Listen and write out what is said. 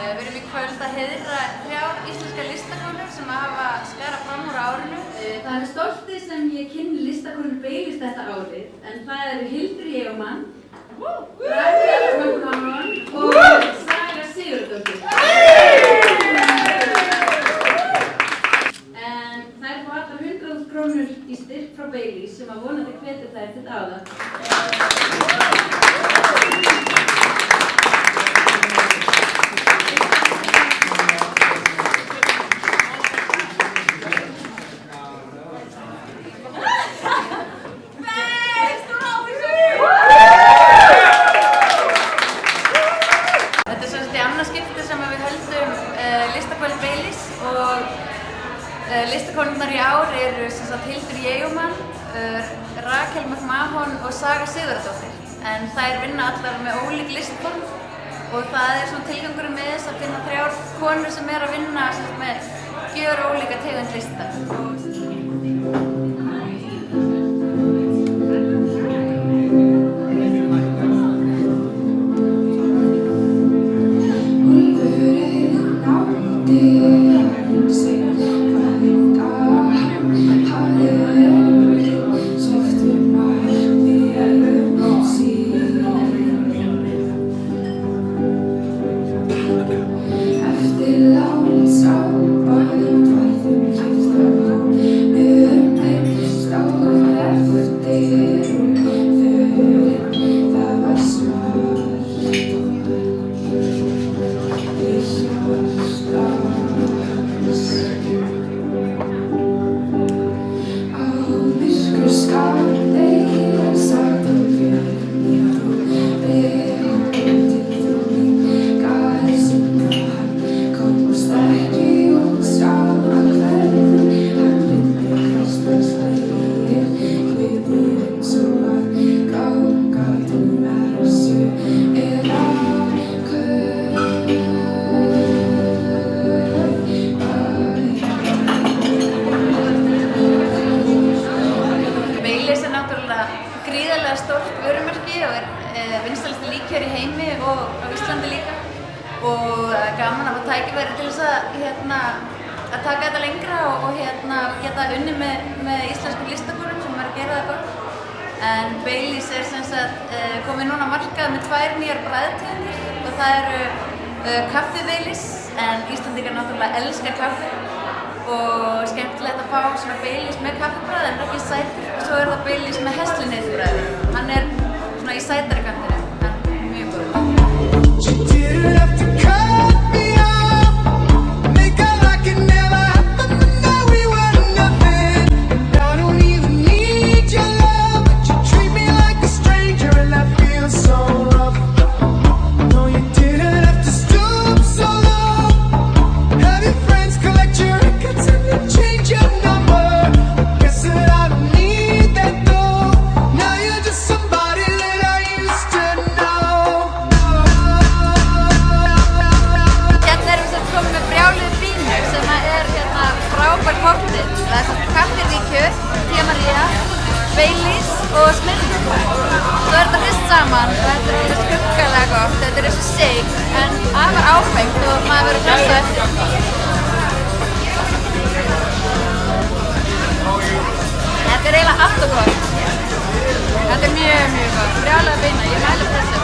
Við erum í kvöld að heiðra 3 íslenskar listakonur sem hafa skarað fram úr árinu. Það er stoltið sem ég kynni listakonur Baileys þetta árið, en það eru Hildur Jegermann, Rakel McMahon og Saga Sigurðardóttir. En þær fá allar 100.000 krónur í styrk frá Baileys sem að vonandi hvetur þær til dáða. Listakvöld Baileys og listakonurnar í ár eru Hildur Jegermann, Rakel McMahon og Saga Sigurðardóttir. En þær vinna allar með ólík listform og það er svona tilgangurinn með þess að finna 3 konur sem er að vinna með gjörólíka tegund lista. Gríðarlega stórt vörumerki og er vinsælasta líkjör í heimi og á Íslandi líka og gaman að fá tækifæri til þess að taka þetta lengra og geta unnið með íslenskum listakonum sem er að gera það gott. En Baileys er komið núna á markað með 2 nýjar bragðtegundir og það eru kaffi Baileys, en Íslandingar náttúrulega elska kaffi og skemmtilegt að fá svona Baileys með kaffibragð en ekki sætur. Og svo er það Baileys með hestluneyðbragði. Hann er svona í sætari kantinu, en mjög góð. Það er kaffiríkjur, Tia Maria, Baileys og smyrningum. Svo er þetta hrist saman og þetta er alveg skuggalega gott. Þetta er eins og shake, en afar áfengt og maður verður hressa eftir. Þetta er eiginlega allt og gott. Þetta er mjög gott. Brjálæði beina, ég mæli þessu.